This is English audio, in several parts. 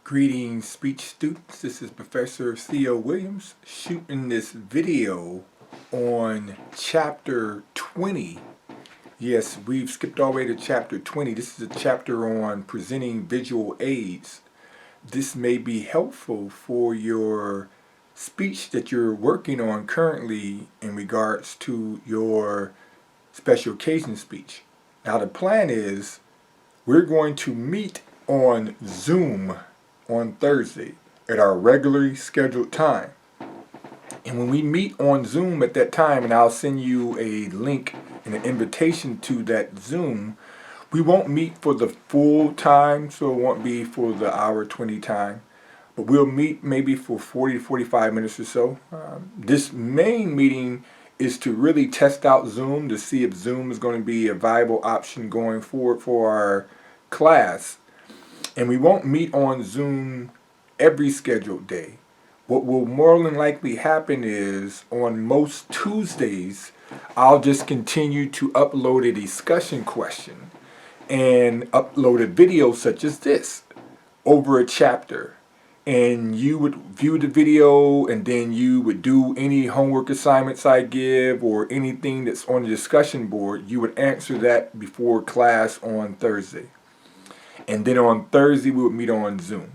Greetings, speech students. This is Professor Theo Williams shooting this video on chapter 20. Yes, we've skipped all the way to chapter 20. This is a chapter on presenting visual aids. This may be helpful for your speech that you're working on currently in regards to your special occasion speech. Now the plan is we're going to meet on Zoom on Thursday at our regularly scheduled time. And when we meet on Zoom at that time, and I'll send you a link and an invitation to that Zoom, we won't meet for the full time, so it won't be for the hour 20 time, but we'll meet maybe for 40 to 45 minutes or so. This main meeting is to really test out Zoom to see if Zoom is going to be a viable option going forward for our class. And we won't meet on Zoom every scheduled day. What will more than likely happen is on most Tuesdays, I'll just continue to upload a discussion question and upload a video such as this over a chapter. And you would view the video, and then you would do any homework assignments I give or anything that's on the discussion board. You would answer that before class on Thursday. And then on Thursday we would meet on Zoom.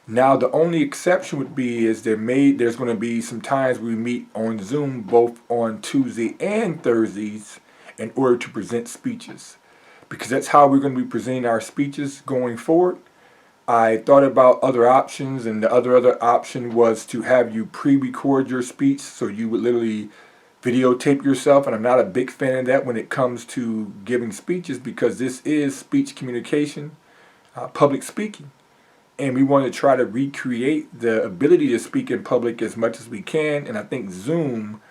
Now the only exception would be is there's going to be some times we meet on Zoom both on Tuesday and Thursdays in order to present speeches, because that's how we're going to be presenting our speeches going forward. I thought about other options, and the other option was to have you pre-record your speech, so you would literally videotape yourself, and I'm not a big fan of that when it comes to giving speeches, because this is speech communication, public speaking, and we want to try to recreate the ability to speak in public as much as we can. And I think Zoom,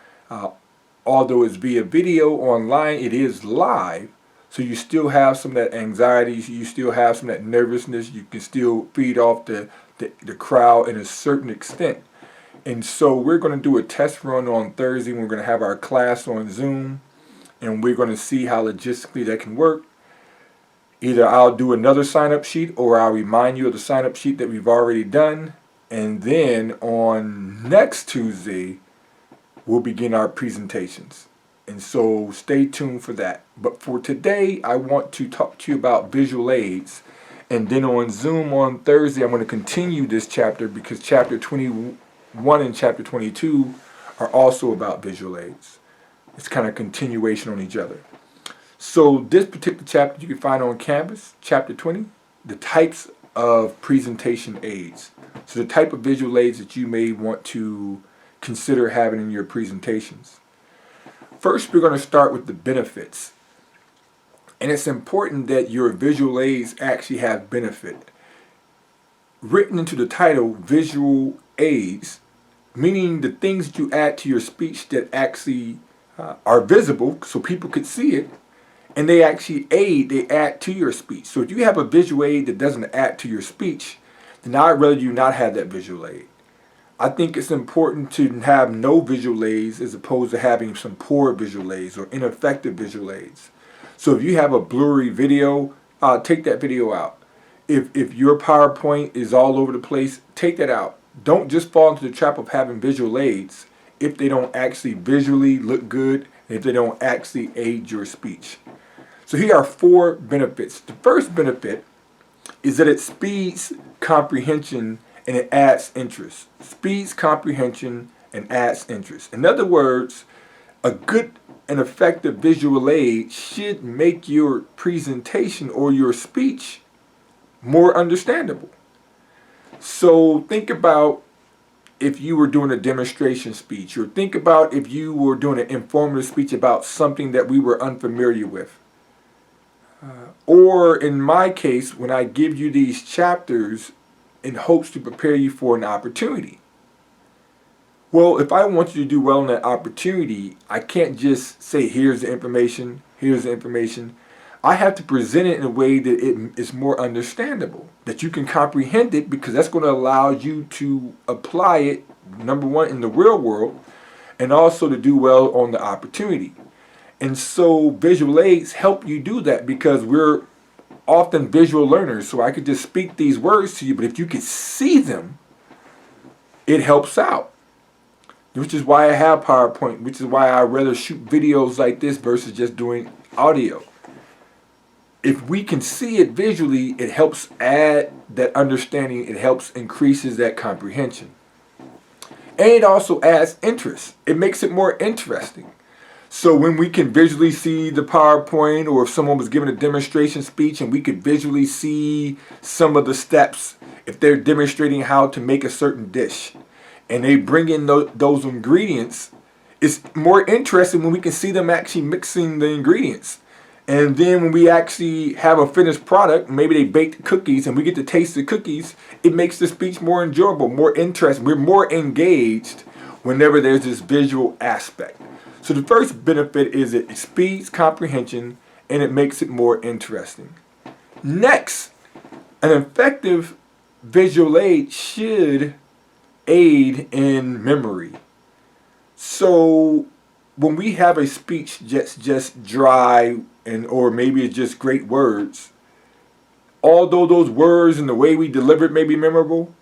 although it's via video online, it is live, so you still have some of that anxiety, you still have some of that nervousness, you can still feed off the crowd in a certain extent. And so we're going to do a test run on Thursday. We're going to have our class on Zoom, and we're going to see how logistically that can work. Either I'll do another sign-up sheet, or I'll remind you of the sign-up sheet that we've already done. And then on next Tuesday, we'll begin our presentations. And so stay tuned for that. But for today, I want to talk to you about visual aids. And then on Zoom on Thursday, I'm going to continue this chapter, because chapter 21 and chapter 22 are also about visual aids. It's kind of continuation on each other. So this particular chapter you can find on Canvas, chapter 20, the types of presentation aids. So the type of visual aids that you may want to consider having in your presentations. First, we're going to start with the benefits. And it's important that your visual aids actually have benefit. Written into the title, visual aids, meaning the things that you add to your speech that actually are visible so people could see it. And they actually add to your speech. So if you have a visual aid that doesn't add to your speech, then I'd rather you not have that visual aid. I think it's important to have no visual aids as opposed to having some poor visual aids or ineffective visual aids. So if you have a blurry video, take that video out. If your PowerPoint is all over the place, take that out. Don't just fall into the trap of having visual aids if they don't actually visually look good, and if they don't actually aid your speech. So here are 4 benefits. The first benefit is that it speeds comprehension and it adds interest. Speeds comprehension and adds interest. In other words, a good and effective visual aid should make your presentation or your speech more understandable. So think about if you were doing a demonstration speech, or think about if you were doing an informative speech about something that we were unfamiliar with. Or in my case, when I give you these chapters in hopes to prepare you for an opportunity. Well, if I want you to do well in that opportunity, I can't just say, here's the information, here's the information. I have to present it in a way that it is more understandable, that you can comprehend it, because that's going to allow you to apply it, number one, in the real world, and also to do well on the opportunity. And so visual aids help you do that, because we're often visual learners, so I could just speak these words to you, but if you could see them, it helps out. Which is why I have PowerPoint, which is why I rather shoot videos like this versus just doing audio. If we can see it visually, it helps add that understanding, it helps increases that comprehension. And it also adds interest. It makes it more interesting. So when we can visually see the PowerPoint, or if someone was giving a demonstration speech and we could visually see some of the steps, if they're demonstrating how to make a certain dish, and they bring in those ingredients, it's more interesting when we can see them actually mixing the ingredients. And then when we actually have a finished product, maybe they baked cookies and we get to taste the cookies, it makes the speech more enjoyable, more interesting. We're more engaged whenever there's this visual aspect. So the first benefit is it speeds comprehension and it makes it more interesting. Next, an effective visual aid should aid in memory. So when we have a speech just dry, or maybe it's just great words, although those words and the way we deliver it may be memorable,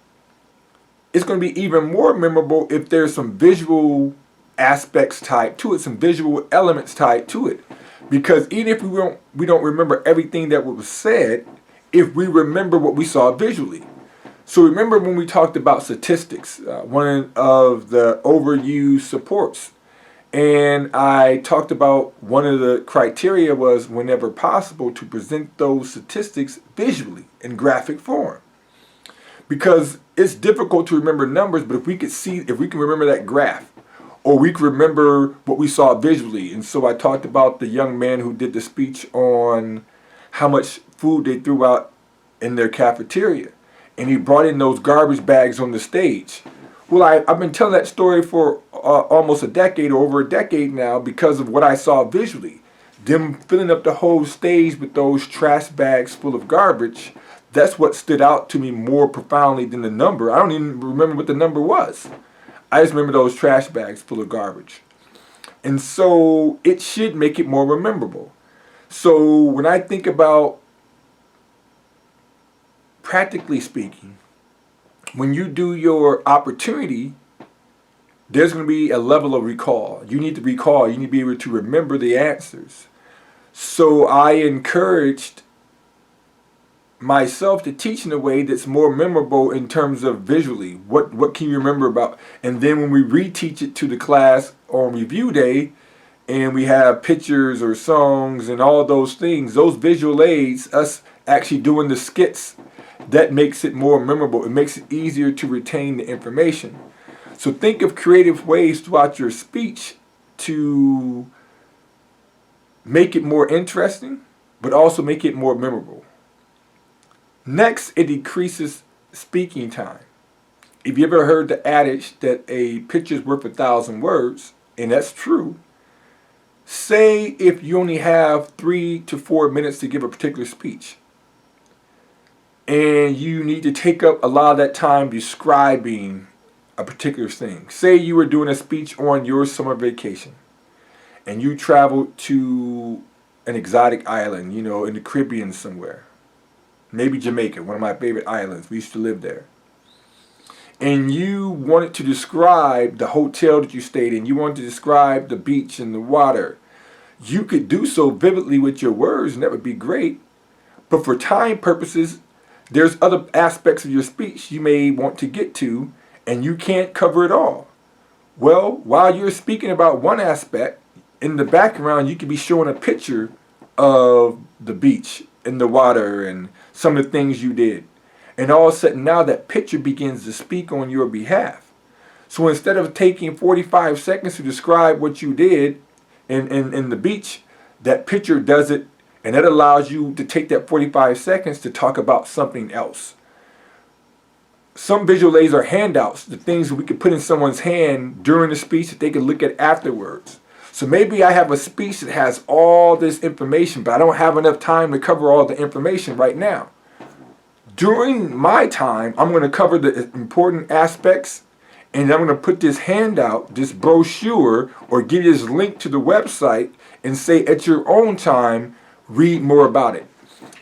it's going to be even more memorable if there's some visual aspects tied to it, some visual elements tied to it. Because even if we don't remember everything that was said, if we remember what we saw visually. So remember when we talked about statistics, one of the overused supports, and I talked about one of the criteria was, whenever possible, to present those statistics visually in graphic form. Because it's difficult to remember numbers, but if we can remember that graph, or we can remember what we saw visually. And so I talked about the young man who did the speech on how much food they threw out in their cafeteria. And he brought in those garbage bags on the stage. Well, I've been telling that story for almost a decade, or over a decade now, because of what I saw visually. Them filling up the whole stage with those trash bags full of garbage, that's what stood out to me more profoundly than the number. I don't even remember what the number was. I just remember those trash bags full of garbage. And so it should make it more memorable. So when I think about, practically speaking, when you do your opportunity, there's going to be a level of recall. You need to recall. You need to be able to remember the answers. So I encouraged myself to teach in a way that's more memorable in terms of visually. What can you remember about? And then when we reteach it to the class on review day, and we have pictures or songs and all those things, those visual aids, us actually doing the skits, that makes it more memorable. It makes it easier to retain the information. So think of creative ways throughout your speech to make it more interesting, but also make it more memorable. Next, it decreases speaking time. If you ever heard the adage that a picture's worth 1,000 words, and that's true, say if you only have 3 to 4 minutes to give a particular speech, and you need to take up a lot of that time describing a particular thing. Say you were doing a speech on your summer vacation, and you traveled to an exotic island, in the Caribbean somewhere. Maybe Jamaica, one of my favorite islands. We used to live there. And you wanted to describe the hotel that you stayed in. You wanted to describe the beach and the water. You could do so vividly with your words, and that would be great. But for time purposes, there's other aspects of your speech you may want to get to, and you can't cover it all. Well, while you're speaking about one aspect, in the background you could be showing a picture of the beach and the water and some of the things you did. And all of a sudden now that picture begins to speak on your behalf. So instead of taking 45 seconds to describe what you did in the beach, that picture does it. And that allows you to take that 45 seconds to talk about something else. Some visual aids are handouts, the things that we could put in someone's hand during the speech that they can look at afterwards. So maybe I have a speech that has all this information, but I don't have enough time to cover all the information right now. During my time, I'm going to cover the important aspects, and I'm going to put this handout, this brochure, or give you this link to the website and say at your own time, read more about it.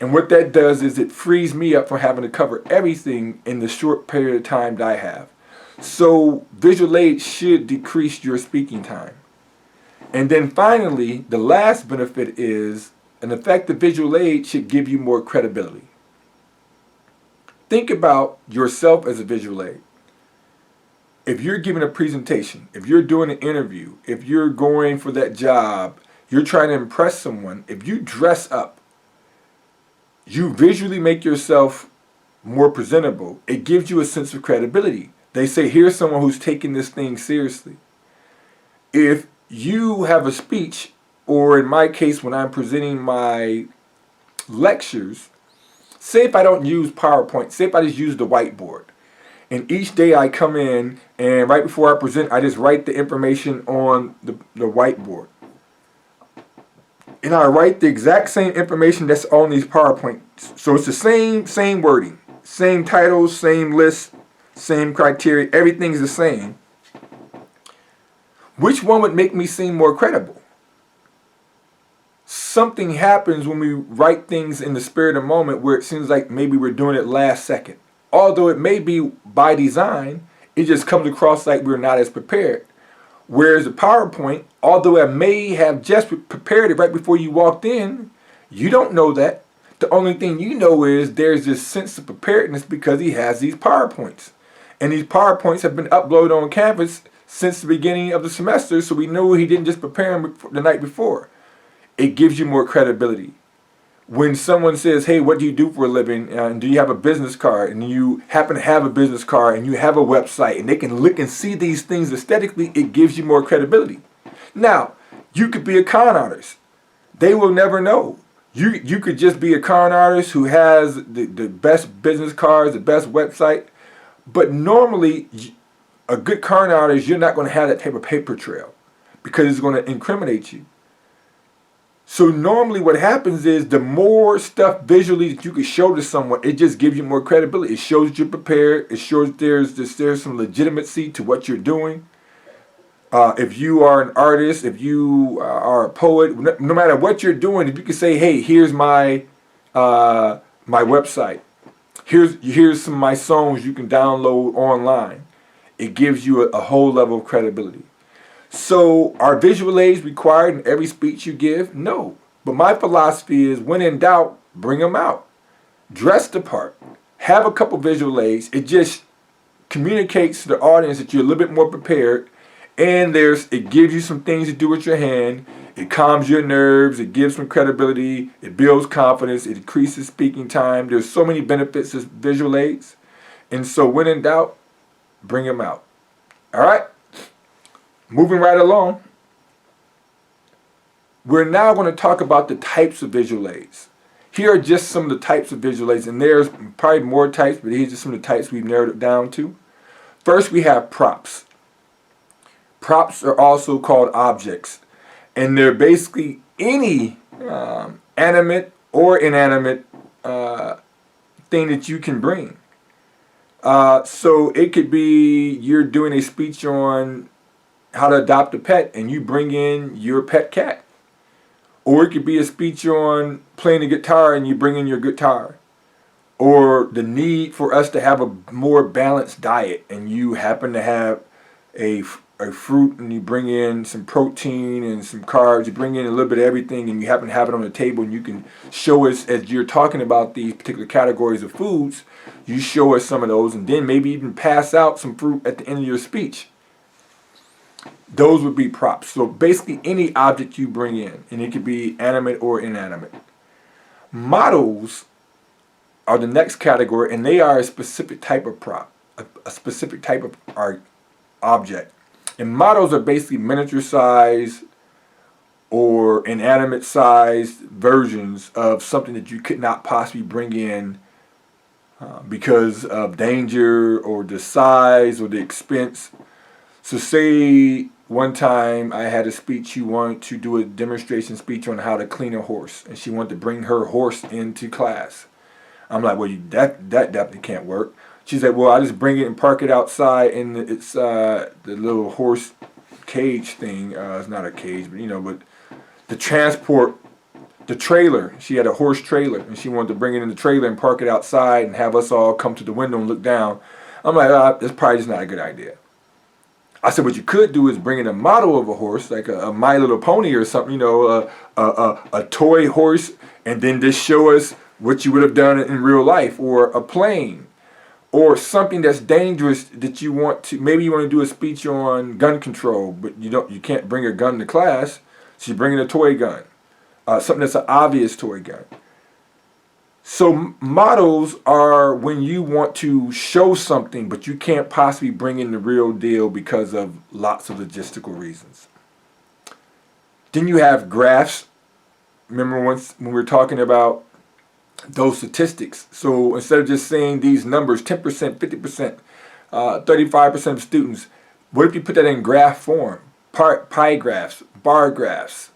And what that does is it frees me up from having to cover everything in the short period of time that I have. So visual aids should decrease your speaking time. And then finally, the last benefit is an effective visual aid should give you more credibility. Think about yourself as a visual aid. If you're giving a presentation, if you're doing an interview, if you're going for that job, you're trying to impress someone, if you dress up, you visually make yourself more presentable, it gives you a sense of credibility. They say, here's someone who's taking this thing seriously. If you have a speech, or in my case, when I'm presenting my lectures, say if I don't use PowerPoint, say if I just use the whiteboard. And each day I come in and right before I present, I just write the information on the whiteboard. And I write the exact same information that's on these PowerPoints. So it's the same wording, same titles, same list, same criteria, everything's the same. Which one would make me seem more credible? Something happens when we write things in the spirit of the moment where it seems like maybe we're doing it last second. Although it may be by design, it just comes across like we're not as prepared. Whereas the PowerPoint, although I may have just prepared it right before you walked in, you don't know that. The only thing you know is there's this sense of preparedness because he has these PowerPoints. And these PowerPoints have been uploaded on Canvas since the beginning of the semester, so we know he didn't just prepare them the night before. It gives you more credibility. When someone says, hey, what do you do for a living? And do you have a business card? And you happen to have a business card and you have a website and they can look and see these things aesthetically, it gives you more credibility. Now, you could be a con artist. They will never know. You could just be a con artist who has the best business cards, the best website. But normally, a good con artist, you're not going to have that type of paper trail because it's going to incriminate you. So normally what happens is the more stuff visually that you can show to someone, it just gives you more credibility. It shows that you're prepared. It shows there's some legitimacy to what you're doing. If you are an artist, if you are a poet, no matter what you're doing, if you can say, hey, here's my my website. Here's some of my songs you can download online. It gives you a whole level of credibility. So are visual aids required in every speech you give? No. But my philosophy is when in doubt, bring them out. Dress the part. Have a couple visual aids. It just communicates to the audience that you're a little bit more prepared. And it gives you some things to do with your hand. It calms your nerves. It gives some credibility. It builds confidence. It decreases speaking time. There's so many benefits to visual aids. And so when in doubt, bring them out. All right? Moving right along, we're now going to talk about the types of visual aids. Here are just some of the types of visual aids, and there's probably more types, but here's just some of the types we've narrowed it down to. First, we have props. Props are also called objects, and they're basically any animate or inanimate thing that you can bring. So it could be you're doing a speech on how to adopt a pet and you bring in your pet cat. Or it could be a speech on playing the guitar and you bring in your guitar. Or the need for us to have a more balanced diet and you happen to have a fruit and you bring in some protein and some carbs. You bring in a little bit of everything and you happen to have it on the table and you can show us as you're talking about these particular categories of foods, you show us some of those and then maybe even pass out some fruit at the end of your speech. Those would be props. So basically any object you bring in, and it could be animate or inanimate. Models are the next category, and they are a specific type of prop, a specific type of object. And models are basically miniature size or inanimate sized versions of something that you could not possibly bring in because of danger or the size or the expense. So say one time I had a speech, she wanted to do a demonstration speech on how to clean a horse, and she wanted to bring her horse into class. I'm like, well, that definitely can't work. She said, well, I just bring it and park it outside in the little horse cage thing. It's not a cage, but but the transport the trailer. She had a horse trailer, and she wanted to bring it in the trailer and park it outside and have us all come to the window and look down. I'm like, that's probably just not a good idea. I said, what you could do is bring in a model of a horse, like a My Little Pony or something, you know, a toy horse, and then just show us what you would have done in real life, or a plane, or something that's dangerous that you want to. Maybe you want to do a speech on gun control, but you can't bring a gun to class, so you bring in a toy gun, something that's an obvious toy gun. So models are when you want to show something, but you can't possibly bring in the real deal because of lots of logistical reasons. Then you have graphs. Remember once when we were talking about those statistics. So instead of just saying these numbers, 10%, 50%, 35% of students, what if you put that in graph form? Pie graphs, bar graphs,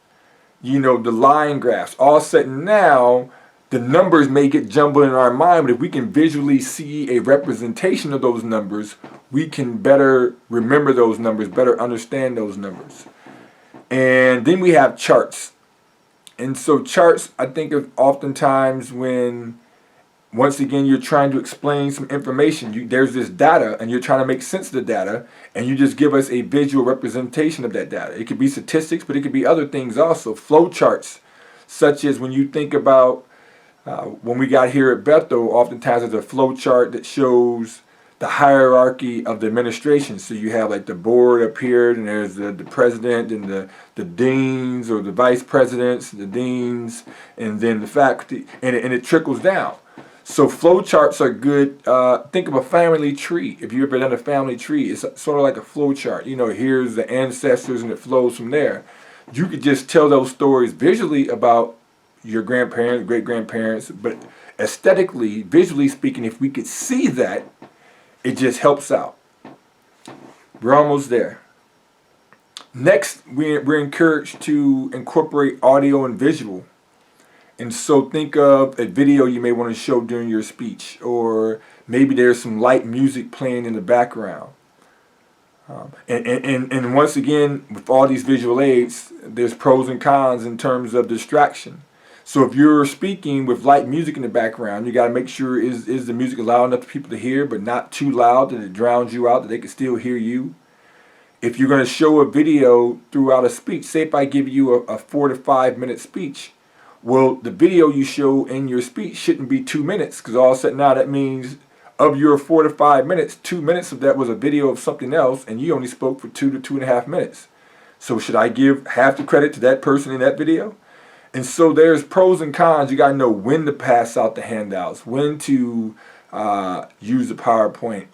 you know, the line graphs, all set. Now the numbers may get jumbled in our mind, but if we can visually see a representation of those numbers, we can better remember those numbers, better understand those numbers. And then we have charts. And so charts, I think of oftentimes when, once again, you're trying to explain some information. There's this data, and you're trying to make sense of the data, and you just give us a visual representation of that data. It could be statistics, but it could be other things also. Flow charts, such as when you think about, when we got here at Bethel, oftentimes there's a flow chart that shows the hierarchy of the administration. So you have like the board up here, and there's the president, and the deans, or the vice presidents, the deans, and then the faculty, and it trickles down. So flow charts are good. Think of a family tree. If you've ever done a family tree, it's sort of like a flow chart. You know, here's the ancestors, and it flows from there. You could just tell those stories visually about your grandparents, great-grandparents, but aesthetically, visually speaking, if we could see that, it just helps out. We're almost there. Next, we're encouraged to incorporate audio and visual. And so think of a video you may want to show during your speech, or maybe there's some light music playing in the background. And once again, with all these visual aids, there's pros and cons in terms of distraction. So if you're speaking with light music in the background, you got to make sure is the music loud enough for people to hear, but not too loud that it drowns you out, that they can still hear you. If you're going to show a video throughout a speech, say if I give you a 4 to 5 minute speech, well, the video you show in your speech shouldn't be 2 minutes, because all of a sudden now that means of your 4 to 5 minutes, 2 minutes of that was a video of something else, and you only spoke for 2 to 2.5 minutes. So should I give half the credit to that person in that video? And so there's pros and cons. You got to know when to pass out the handouts, when to use the PowerPoint,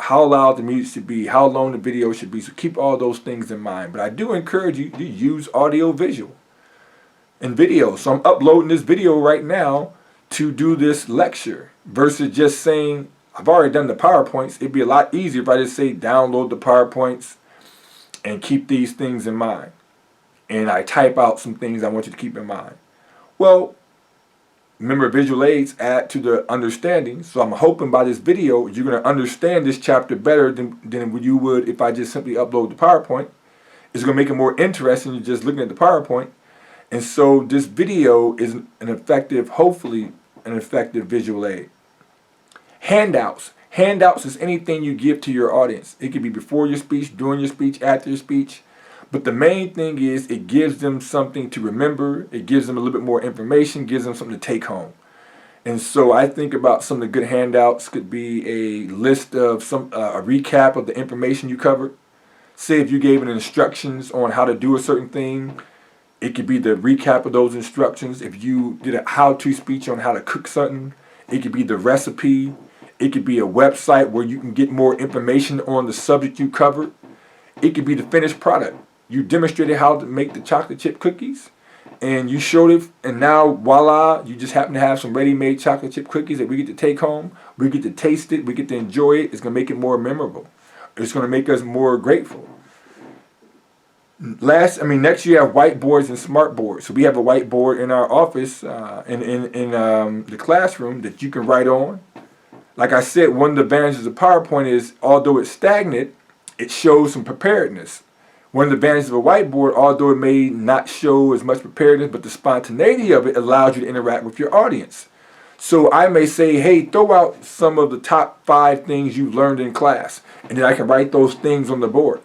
how loud the music should be, how long the video should be. So keep all those things in mind. But I do encourage you to use audio, visual, and video. So I'm uploading this video right now to do this lecture versus just saying, I've already done the PowerPoints. It'd be a lot easier if I just say download the PowerPoints and keep these things in mind. And I type out some things I want you to keep in mind. Well, remember, visual aids add to the understanding. So I'm hoping by this video, you're going to understand this chapter better than you would if I just simply upload the PowerPoint. It's going to make it more interesting than just looking at the PowerPoint. And so this video is an effective, hopefully, an effective visual aid. Handouts. Handouts is anything you give to your audience. It could be before your speech, during your speech, after your speech. But the main thing is it gives them something to remember. It gives them a little bit more information, gives them something to take home. And so I think about some of the good handouts could be a list of a recap of the information you covered. Say if you gave an instructions on how to do a certain thing, it could be the recap of those instructions. If you did a how-to speech on how to cook something, it could be the recipe. It could be a website where you can get more information on the subject you covered. It could be the finished product. You demonstrated how to make the chocolate chip cookies, and you showed it, and now voila, you just happen to have some ready-made chocolate chip cookies that we get to take home. We get to taste it. We get to enjoy it. It's going to make it more memorable. It's going to make us more grateful. Next you have whiteboards and smart boards. So we have a whiteboard in our office, in the classroom that you can write on. Like I said, one of the advantages of PowerPoint is, although it's stagnant, it shows some preparedness. One of the advantages of a whiteboard, although it may not show as much preparedness, but the spontaneity of it allows you to interact with your audience. So I may say, hey, throw out some of the top 5 things you've learned in class, and then I can write those things on the board.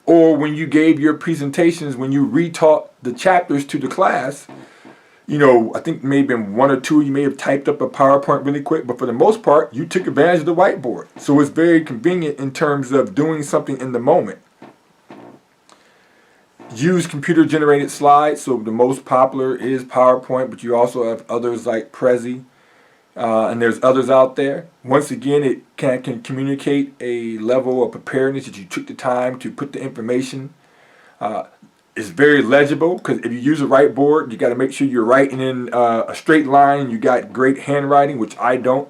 Or when you gave your presentations, when you retaught the chapters to the class, you know, I think maybe in 1 or 2 you may have typed up a PowerPoint really quick, but for the most part, you took advantage of the whiteboard. So it's very convenient in terms of doing something in the moment. Use computer-generated slides. So the most popular is PowerPoint, but you also have others like Prezi, and there's others out there. Once again, it can communicate a level of preparedness that you took the time to put the information. It's very legible, because if you use a whiteboard, you got to make sure you're writing in a straight line. You got great handwriting, which I don't.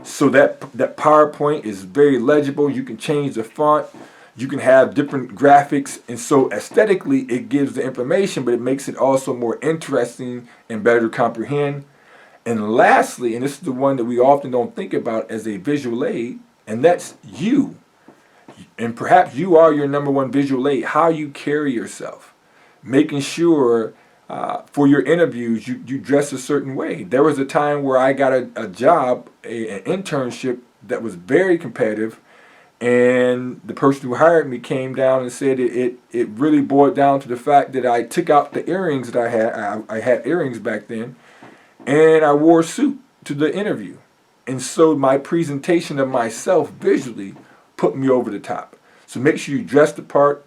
So that PowerPoint is very legible. You can change the font. You can have different graphics, and so aesthetically it gives the information, but it makes it also more interesting and better to comprehend. And lastly, and this is the one that we often don't think about as a visual aid, and that's you. And perhaps you are your number one visual aid, how you carry yourself. Making sure for your interviews you dress a certain way. There was a time where I got a job, an internship that was very competitive, and the person who hired me came down and said it really boiled down to the fact that I took out the earrings that I had. I had earrings back then, and I wore a suit to the interview. And so my presentation of myself visually put me over the top. So make sure you dress the part.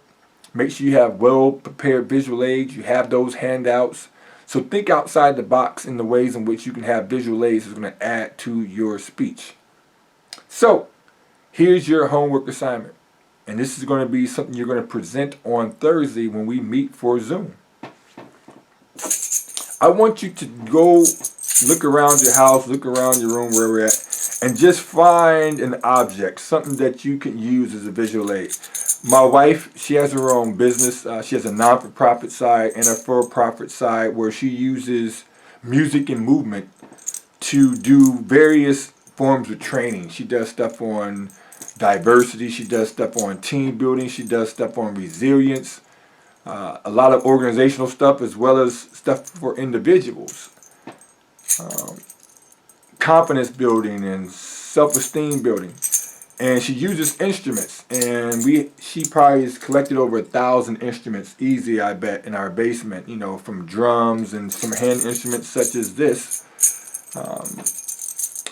Make sure you have well-prepared visual aids. You have those handouts. So think outside the box in the ways in which you can have visual aids that's going to add to your speech. So here's your homework assignment. And this is going to be something you're going to present on Thursday when we meet for Zoom. I want you to go look around your house, look around your room, where we're at, and just find an object, something that you can use as a visual aid. My wife, she has her own business. She has a non-for-profit side and a for-profit side where she uses music and movement to do various forms of training. She does stuff on diversity. She does stuff on team building. She does stuff on resilience. A lot of organizational stuff as well as stuff for individuals. Confidence building and self-esteem building. And she uses instruments, and she probably has collected over 1,000 instruments easy, I bet, in our basement, you know, from drums and some hand instruments such as this.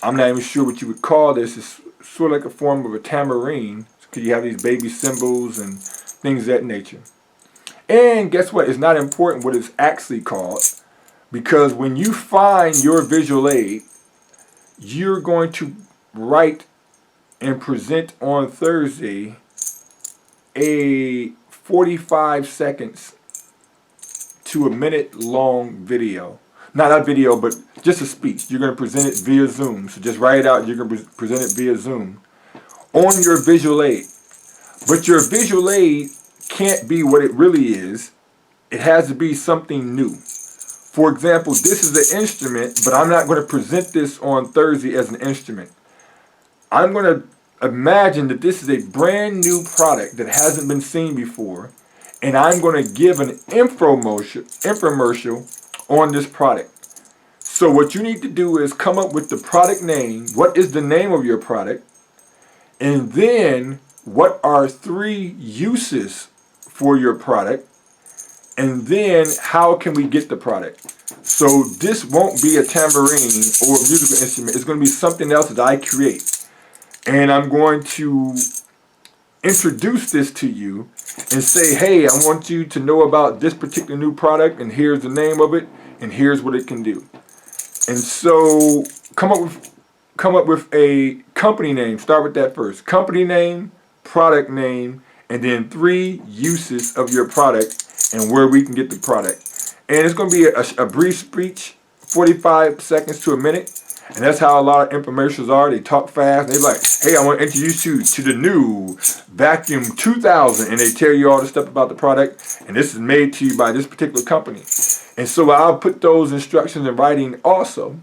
I'm not even sure what you would call this. It's sort of like a form of a tambourine, because you have these baby cymbals and things of that nature. And guess what? It's not important what it's actually called, because when you find your visual aid, you're going to write and present on Thursday a 45 seconds to a minute long video. Not a video, but just a speech. You're going to present it via Zoom. So just write it out. You're going to present it via Zoom on your visual aid. But your visual aid can't be what it really is. It has to be something new. For example, this is an instrument, but I'm not going to present this on Thursday as an instrument. I'm going to imagine that this is a brand new product that hasn't been seen before, and I'm going to give an infomercial on this product. So what you need to do is come up with the product name. What is the name of your product? And then what are 3 uses for your product? And then how can we get the product? So this won't be a tambourine or a musical instrument. It's going to be something else that I create. And I'm going to introduce this to you and say, hey, I want you to know about this particular new product, and here's the name of it, and here's what it can do. And so come up with a company name. Start with that first. Company name, product name, and then 3 uses of your product and where we can get the product. And it's going to be a brief speech, 45 seconds to a minute. And that's how a lot of infomercials are. They talk fast. They're like, hey, I want to introduce you to the new Vacuum 2000. And they tell you all the stuff about the product. And this is made to you by this particular company. And so I'll put those instructions in writing also.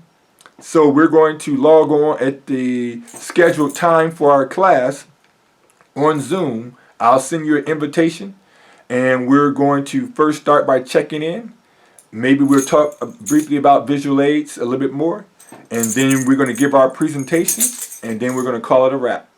So we're going to log on at the scheduled time for our class on Zoom. I'll send you an invitation. And we're going to first start by checking in. Maybe we'll talk briefly about visual aids a little bit more. And then we're going to give our presentation. And then we're going to call it a wrap.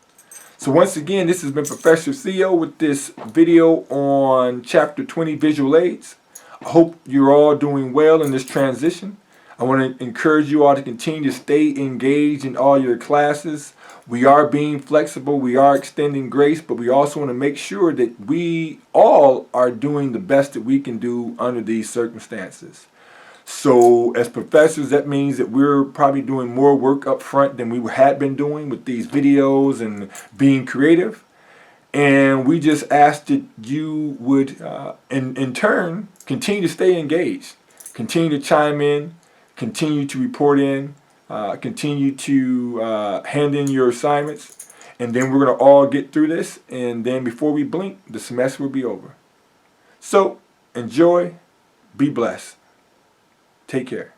So once again, this has been Professor Theo with this video on Chapter 20, Visual Aids. I hope you're all doing well in this transition. I want to encourage you all to continue to stay engaged in all your classes. We are being flexible, we are extending grace, but we also want to make sure that we all are doing the best that we can do under these circumstances. So as professors, that means that we're probably doing more work up front than we had been doing with these videos and being creative. And we just ask that you would, in turn, continue to stay engaged, continue to chime in, continue to report in, continue to hand in your assignments, and then we're going to all get through this, and then before we blink, the semester will be over. So, enjoy, be blessed. Take care.